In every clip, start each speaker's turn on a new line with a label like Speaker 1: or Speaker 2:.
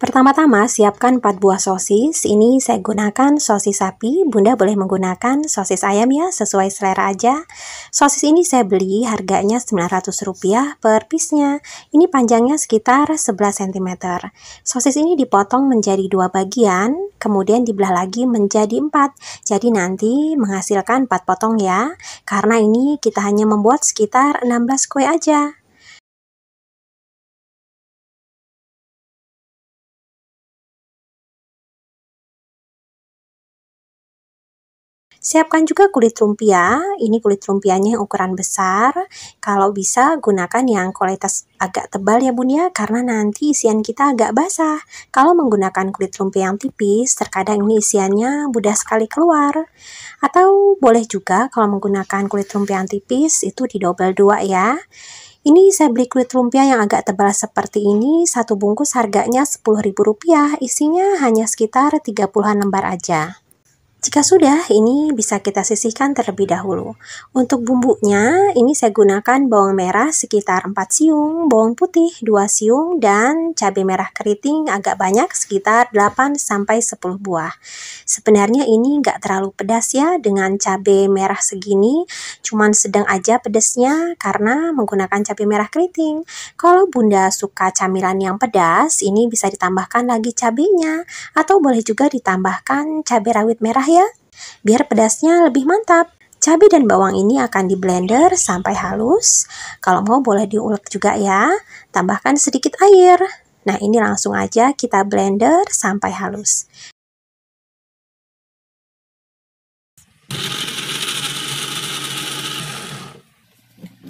Speaker 1: Pertama-tama, siapkan 4 buah sosis. Ini saya gunakan sosis sapi. Bunda boleh menggunakan sosis ayam ya, sesuai selera aja. Sosis ini saya beli harganya Rp900 per piece-nya. Ini panjangnya sekitar 11 cm. Sosis ini dipotong menjadi 2 bagian, kemudian dibelah lagi menjadi 4. Jadi nanti menghasilkan 4 potong ya. Karena ini kita hanya membuat sekitar 16 kue aja. Siapkan juga kulit lumpia. Ini kulit lumpianya yang ukuran besar. Kalau bisa gunakan yang kualitas agak tebal ya bun ya, karena nanti isian kita agak basah. Kalau menggunakan kulit lumpia yang tipis, terkadang ini isiannya mudah sekali keluar. Atau boleh juga kalau menggunakan kulit lumpia yang tipis, itu didobel 2 ya. Ini saya beli kulit lumpia yang agak tebal seperti ini, satu bungkus harganya Rp10.000, isinya hanya sekitar 30-an lembar aja. Jika sudah, ini bisa kita sisihkan terlebih dahulu. Untuk bumbunya, ini saya gunakan bawang merah sekitar 4 siung, bawang putih 2 siung, dan cabai merah keriting agak banyak sekitar 8-10 buah. Sebenarnya ini nggak terlalu pedas ya, dengan cabai merah segini, cuman sedang aja pedasnya karena menggunakan cabai merah keriting. Kalau bunda suka camilan yang pedas, ini bisa ditambahkan lagi cabainya, atau boleh juga ditambahkan cabai rawit merah ya, biar pedasnya lebih mantap. Cabai dan bawang ini akan di blender sampai halus. Kalau mau boleh diulek juga ya. Tambahkan sedikit air. Nah, ini langsung aja kita blender sampai halus.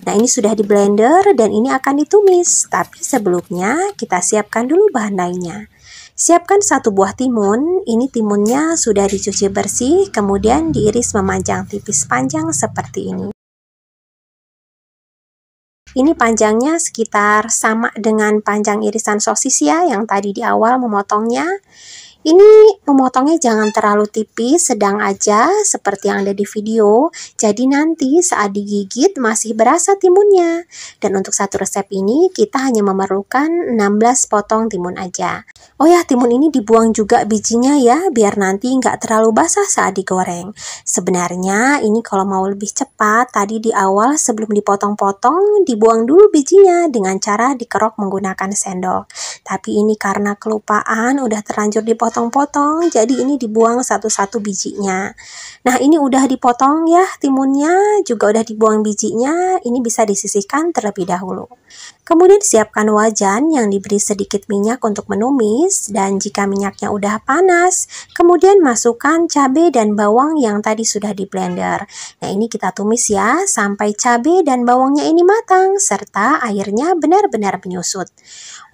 Speaker 1: Nah, ini sudah di blender dan ini akan ditumis. Tapi sebelumnya kita siapkan dulu bahan lainnya. Siapkan 1 buah timun. Ini timunnya sudah dicuci bersih, kemudian diiris memanjang tipis panjang seperti ini. Ini panjangnya sekitar sama dengan panjang irisan sosis ya, yang tadi di awal memotongnya. Ini memotongnya jangan terlalu tipis, sedang aja seperti yang ada di video. Jadi nanti saat digigit masih berasa timunnya. Dan untuk satu resep ini kita hanya memerlukan 16 potong timun aja. Oh ya, timun ini dibuang juga bijinya ya, biar nanti nggak terlalu basah saat digoreng. Sebenarnya ini kalau mau lebih cepat, tadi di awal sebelum dipotong-potong, dibuang dulu bijinya dengan cara dikerok menggunakan sendok. Tapi ini karena kelupaan, udah terlanjur dipotong-potong, jadi ini dibuang satu-satu bijinya. Nah, ini udah dipotong ya timunnya, juga udah dibuang bijinya, ini bisa disisihkan terlebih dahulu. Kemudian siapkan wajan yang diberi sedikit minyak untuk menumis, dan jika minyaknya udah panas, kemudian masukkan cabai dan bawang yang tadi sudah di blender. Nah, ini kita tumis ya, sampai cabai dan bawangnya ini matang, serta airnya benar-benar menyusut.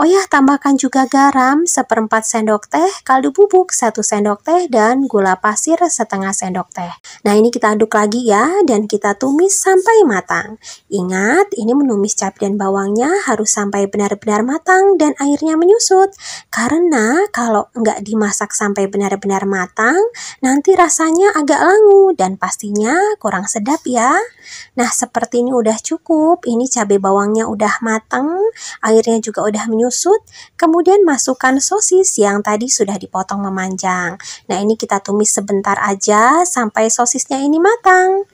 Speaker 1: Oh ya, tambahkan juga garam 1/4 sendok teh, kaldu bubuk 1 sendok teh, dan gula pasir setengah sendok teh. Nah, ini kita aduk lagi ya, dan kita tumis sampai matang. Ingat, ini menumis cabai dan bawangnya harus sampai benar-benar matang dan airnya menyusut. Karena kalau nggak dimasak sampai benar-benar matang, nanti rasanya agak langu dan pastinya kurang sedap ya. Nah, seperti ini udah cukup. Ini cabai bawangnya udah matang, airnya juga udah menyusut. Kemudian masukkan sosis yang tadi sudah dipotong memanjang. Nah, ini kita tumis sebentar aja sampai sosisnya ini matang.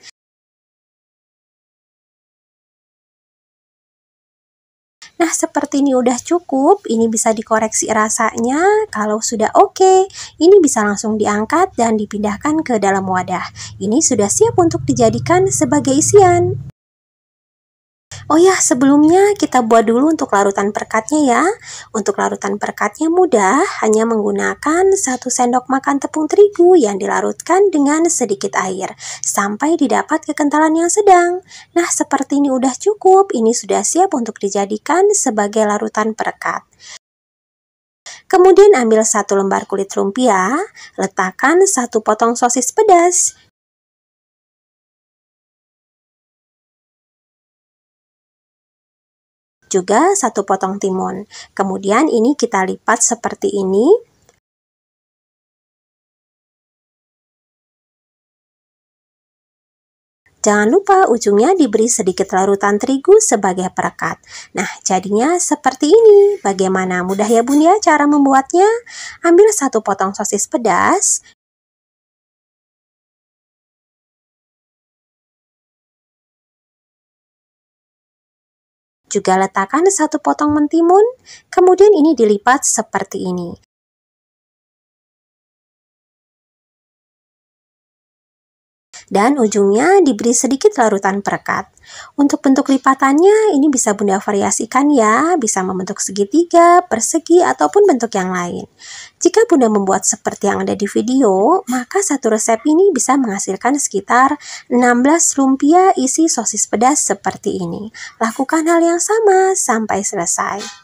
Speaker 1: Nah, seperti ini udah cukup. Ini bisa dikoreksi rasanya. Kalau sudah oke, ini bisa langsung diangkat dan dipindahkan ke dalam wadah. Ini sudah siap untuk dijadikan sebagai isian. Oh ya, sebelumnya kita buat dulu untuk larutan perekatnya ya. Untuk larutan perekatnya mudah, hanya menggunakan 1 sendok makan tepung terigu yang dilarutkan dengan sedikit air, sampai didapat kekentalan yang sedang. Nah, seperti ini udah cukup, ini sudah siap untuk dijadikan sebagai larutan perekat. Kemudian ambil 1 lembar kulit lumpia, letakkan 1 potong sosis pedas. Juga 1 potong timun. Kemudian ini kita lipat seperti ini. Jangan lupa ujungnya diberi sedikit larutan terigu sebagai perekat. Nah, jadinya seperti ini. Bagaimana mudah ya Bunda cara membuatnya? Ambil satu potong sosis pedas. Juga letakkan satu potong mentimun, kemudian ini dilipat seperti ini. Dan ujungnya diberi sedikit larutan perekat. Untuk bentuk lipatannya ini bisa Bunda variasikan ya, bisa membentuk segitiga, persegi, ataupun bentuk yang lain. Jika Bunda membuat seperti yang ada di video, maka satu resep ini bisa menghasilkan sekitar 16 lumpia isi sosis pedas seperti ini. Lakukan hal yang sama sampai selesai.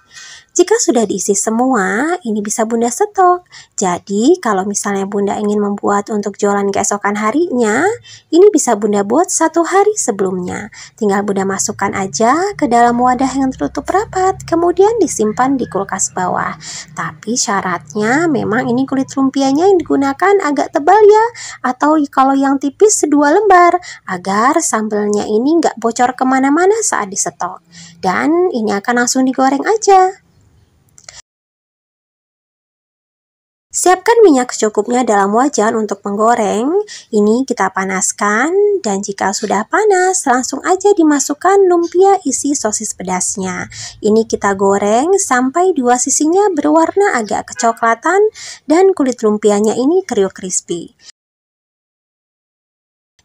Speaker 1: Jika sudah diisi semua, ini bisa Bunda stok. Jadi, kalau misalnya Bunda ingin membuat untuk jualan keesokan harinya, ini bisa Bunda buat 1 hari sebelumnya. Tinggal Bunda masukkan aja ke dalam wadah yang tertutup rapat, kemudian disimpan di kulkas bawah. Tapi syaratnya memang ini kulit lumpianya yang digunakan agak tebal ya, atau kalau yang tipis 2 lembar, agar sambelnya ini nggak bocor kemana-mana saat disetok. Dan ini akan langsung digoreng aja. Siapkan minyak secukupnya dalam wajan untuk menggoreng. Ini kita panaskan dan jika sudah panas langsung aja dimasukkan lumpia isi sosis pedasnya. Ini kita goreng sampai 2 sisinya berwarna agak kecoklatan dan kulit lumpianya ini kriuk crispy.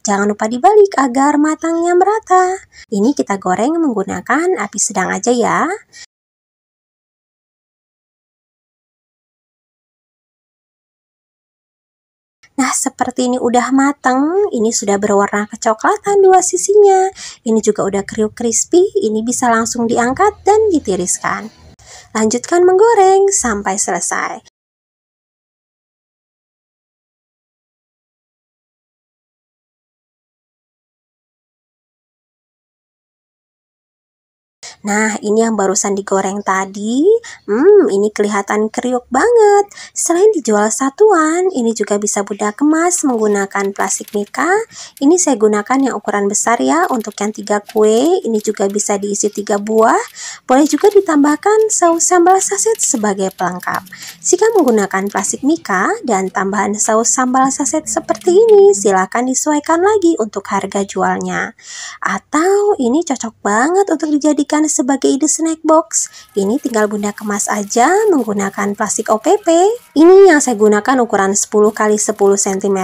Speaker 1: Jangan lupa dibalik agar matangnya merata. Ini kita goreng menggunakan api sedang aja ya. Nah, seperti ini udah matang, ini sudah berwarna kecoklatan 2 sisinya. Ini juga udah kriuk crispy, ini bisa langsung diangkat dan ditiriskan. Lanjutkan menggoreng sampai selesai. Nah, ini yang barusan digoreng tadi, ini kelihatan kriuk banget. Selain dijual satuan, ini juga bisa Bunda kemas menggunakan plastik mika. Ini saya gunakan yang ukuran besar ya, untuk yang 3 kue, ini juga bisa diisi 3 buah. Boleh juga ditambahkan saus sambal saset sebagai pelengkap. Jika menggunakan plastik mika dan tambahan saus sambal saset seperti ini, silakan disesuaikan lagi untuk harga jualnya. Atau ini cocok banget untuk dijadikan sebagai ide snack box. Ini tinggal Bunda kemas aja menggunakan plastik OPP. Ini yang saya gunakan ukuran 10 x 10 cm.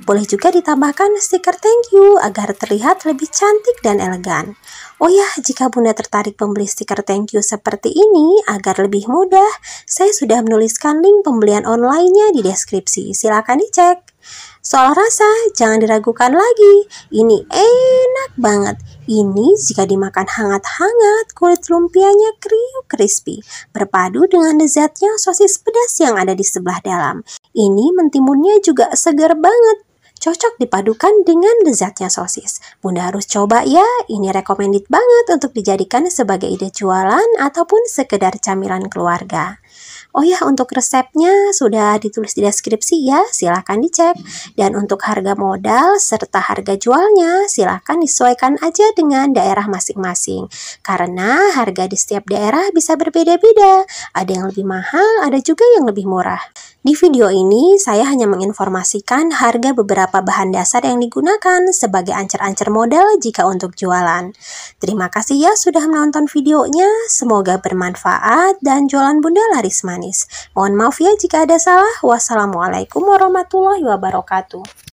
Speaker 1: Boleh juga ditambahkan stiker thank you agar terlihat lebih cantik dan elegan. Oh ya, jika Bunda tertarik membeli stiker thank you seperti ini agar lebih mudah, saya sudah menuliskan link pembelian online-nya di deskripsi. Silakan dicek. Soal rasa, jangan diragukan lagi. Ini enak banget. Ini jika dimakan hangat-hangat, kulit lumpianya kriuk crispy, berpadu dengan lezatnya sosis pedas yang ada di sebelah dalam. Ini mentimunnya juga segar banget. Cocok dipadukan dengan lezatnya sosis. Bunda harus coba ya, ini recommended banget untuk dijadikan sebagai ide jualan ataupun sekedar camilan keluarga. Oh ya, untuk resepnya sudah ditulis di deskripsi ya, silahkan dicek. Dan untuk harga modal serta harga jualnya, silahkan disesuaikan aja dengan daerah masing-masing. Karena harga di setiap daerah bisa berbeda-beda. Ada yang lebih mahal, ada juga yang lebih murah. Di video ini, saya hanya menginformasikan harga beberapa bahan dasar yang digunakan sebagai ancer-ancer modal jika untuk jualan. Terima kasih ya sudah menonton videonya, semoga bermanfaat dan jualan Bunda laris manis. Mohon maaf ya jika ada salah. Wassalamualaikum warahmatullahi wabarakatuh.